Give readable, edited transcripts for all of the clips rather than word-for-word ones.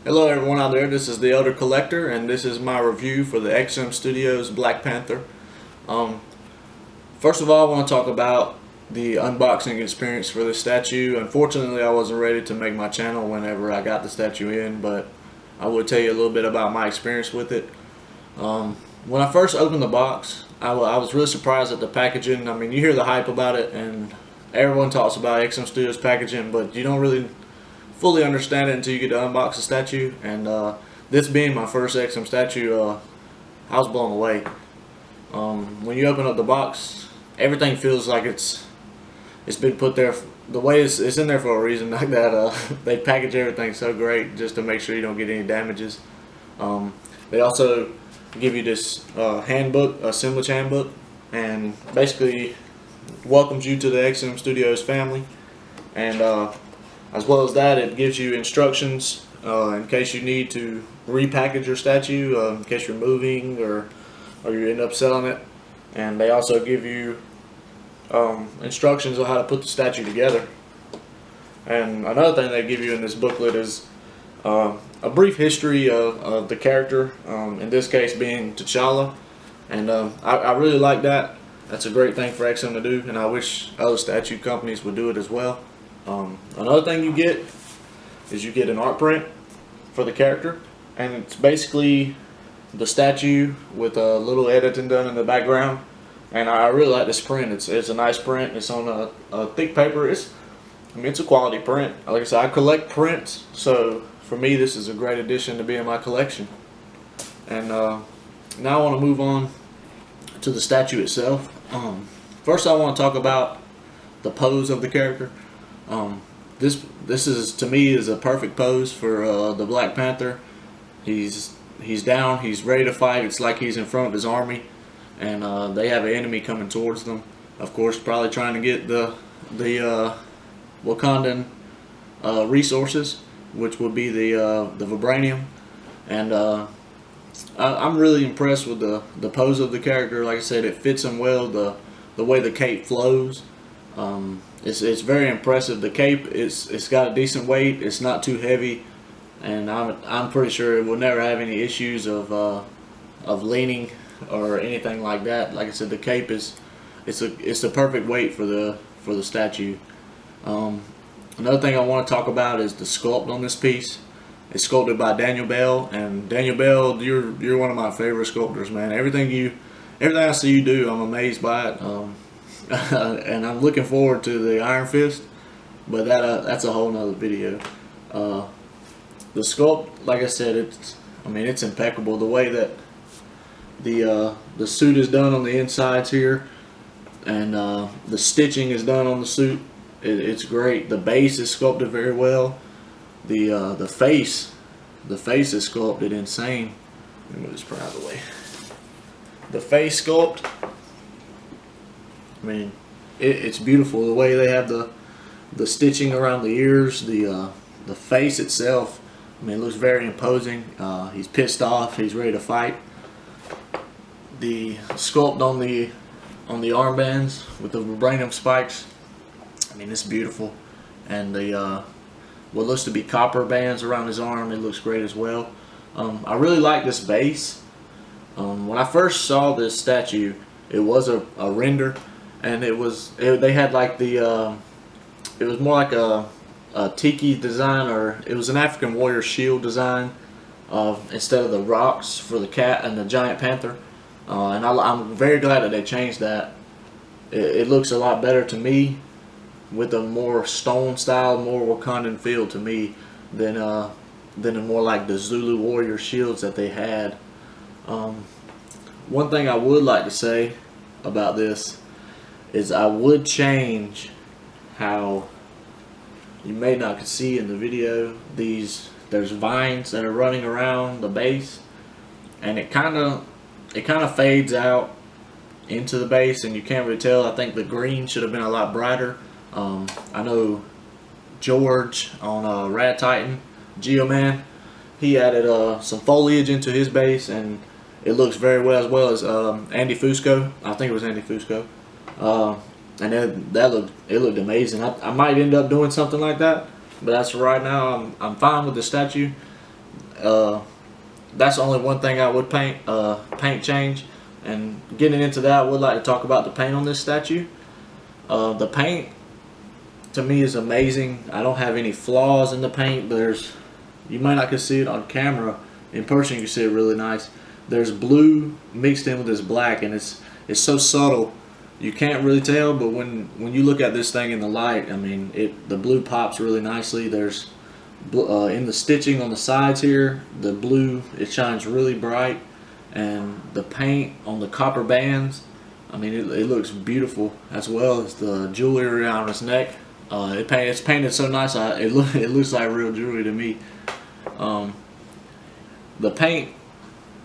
Hello everyone out there, this is the Elder Collector and this is my review for the XM Studios Black Panther. Um, First of all, I want to talk about the unboxing experience for this statue. Unfortunately, I wasn't ready to make my channel whenever I got the statue in, but I will tell you a little bit about my experience with it. When I first opened the box, I was really surprised at the packaging. I mean, you hear the hype about it and everyone talks about XM Studios packaging, but you don't really fully understand it until you get to unbox the statue. And this being my first XM statue, I was blown away. When you open up the box, everything feels like it's been put there. The way it's in there for a reason, like that. They package everything so great just to make sure you don't get any damages. They also give you this handbook, assemblage handbook, and basically welcomes you to the XM Studios family. And as well as that, it gives you instructions in case you need to repackage your statue, in case you're moving or you end up selling it. And they also give you instructions on how to put the statue together. And another thing they give you in this booklet is a brief history of the character, in this case being T'Challa. And I really like that. That's a great thing for XM to do, and I wish other statue companies would do it as well. Another thing you get is you get an art print for the character, and it's basically the statue with a little editing done in the background. And I really like this print. It's a nice print. It's on a thick paper. It's a quality print. Like I said, I collect prints, so for me this is a great addition to be in my collection. And now I want to move on to the statue itself. First I want to talk about the pose of the character. This is, to me, is a perfect pose for the Black Panther. He's down, he's ready to fight. It's like he's in front of his army, and they have an enemy coming towards them. Of course, probably trying to get the Wakandan resources, which would be the vibranium. And I'm really impressed with the pose of the character. Like I said, it fits him well. The way the cape flows. It's very impressive. The cape, it's got a decent weight. It's not too heavy, and I'm pretty sure it will never have any issues of leaning or anything like that. Like I said, the cape it's the perfect weight for the statue. Another thing I want to talk about is the sculpt on this piece. It's sculpted by Daniel Bell, and Daniel Bell, you're one of my favorite sculptors, man. Everything I see you do, I'm amazed by it. And I'm looking forward to the Iron Fist, but that's a whole nother video. The sculpt, like I said, it's impeccable. The way that the suit is done on the insides here, and the stitching is done on the suit. It's great. The base is sculpted very well. The face is sculpted insane. Let me move this part out of the way. The face sculpt, I mean, it's beautiful. The way they have the stitching around the ears, the face itself. I mean, it looks very imposing. He's pissed off. He's ready to fight. The sculpt on the armbands with the vibranium spikes. I mean, it's beautiful. And the what looks to be copper bands around his arm. It looks great as well. I really like this base. When I first saw this statue, it was a render. And they had like it was more like a tiki design, or it was an African warrior shield design instead of the rocks for the cat and the giant panther. And I'm very glad that they changed that. It looks a lot better to me with a more stone style, more Wakandan feel to me than a more like the Zulu warrior shields that they had. One thing I would like to say about this is I would change how, you may not see in the video, there's vines that are running around the base, and it kind of fades out into the base, and you can't really tell. I think the green should have been a lot brighter. I know George on Rad Titan, Geoman, he added some foliage into his base, and it looks very well, as well as Andy Fusco. I think it was Andy Fusco. And it looked amazing. I might end up doing something like that, but as for right now, I'm fine with the statue. that's only one thing I would paint change. And getting into that, I would like to talk about the paint on this statue. The paint to me is amazing. I don't have any flaws in the paint. You might not can see it on camera. In person you can see it really nice. There's blue mixed in with this black, and it's so subtle you can't really tell, but when you look at this thing in the light, I mean, the blue pops really nicely. There's in the stitching on the sides here, the blue, it shines really bright, and the paint on the copper bands, I mean, it looks beautiful, as well as the jewelry around his neck. It's painted so nice, it looks like real jewelry to me. The paint,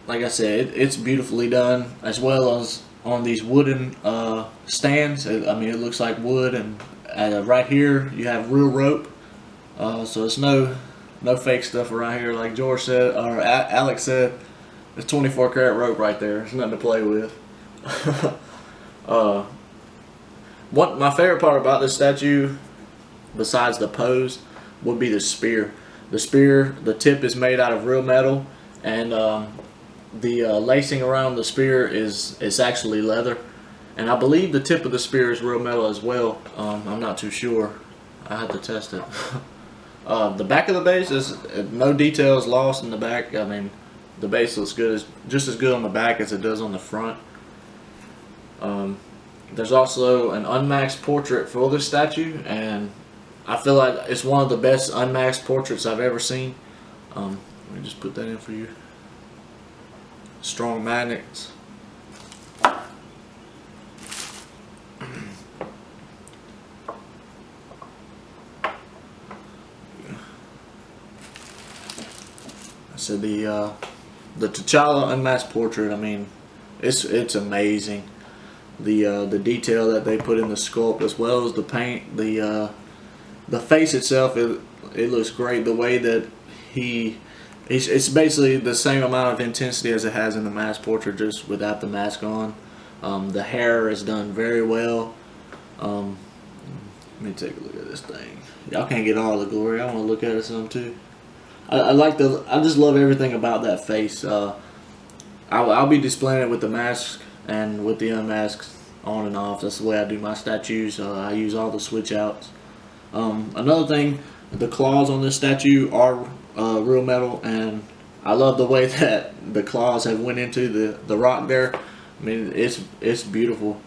like I said, it's beautifully done, as well as on these wooden stands. I mean, it looks like wood, and right here you have real rope, so it's no fake stuff around here. Like George said, or Alex said, it's 24 karat rope right there. It's nothing to play with. What my favorite part about this statue, besides the pose, would be the spear. The tip is made out of real metal, and the lacing around the spear is actually leather, and I believe the tip of the spear is real metal as well. I'm not too sure. I have to test it. The back of the base is no details lost in the back. I mean, the base looks just as good on the back as it does on the front. There's also an unmasked portrait for this statue, and I feel like it's one of the best unmasked portraits I've ever seen. Let me just put that in for you. Strong magnets. I said the T'Challa unmasked portrait. I mean, it's amazing. The detail that they put in the sculpt, as well as the paint, the face itself, it looks great. The way that it's basically the same amount of intensity as it has in the mask portrait, just without the mask on. The hair is done very well. Let me take a look at this thing. Y'all can't get all the glory. I want to look at it some too. I just love everything about that face. I'll be displaying it with the mask and with the unmasked on and off. That's the way I do my statues. I use all the switch outs. Another thing, the claws on this statue are real metal, and I love the way that the claws have went into the rock there. I mean, it's beautiful.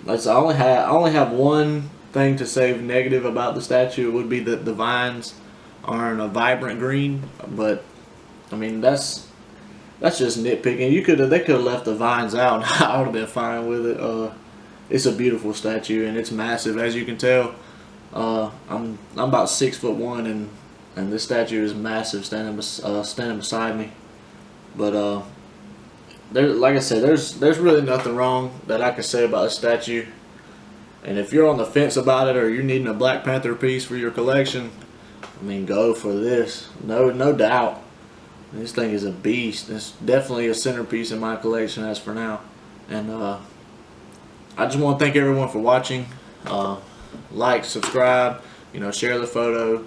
I only have one thing to say negative about the statue. It would be that the vines aren't a vibrant green, but I mean, that's just nitpicking. They could have left the vines out, and I would have been fine with it. It's a beautiful statue, and it's massive, as you can tell. I'm about 6'1", and this statue is massive, standing beside me. But like I said, there's really nothing wrong that I can say about a statue. And if you're on the fence about it, or you're needing a Black Panther piece for your collection, I mean, go for this. No doubt. This thing is a beast. It's definitely a centerpiece in my collection as for now. And I just want to thank everyone for watching. Like, subscribe, share the photo.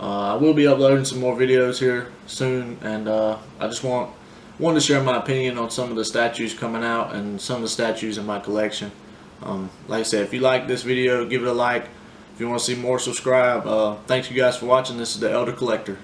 I will be uploading some more videos here soon, and I just wanted to share my opinion on some of the statues coming out and some of the statues in my collection. Like I said, if you like this video, give it a like. If you want to see more, subscribe. Thanks you guys for watching. This is the Elder Collector.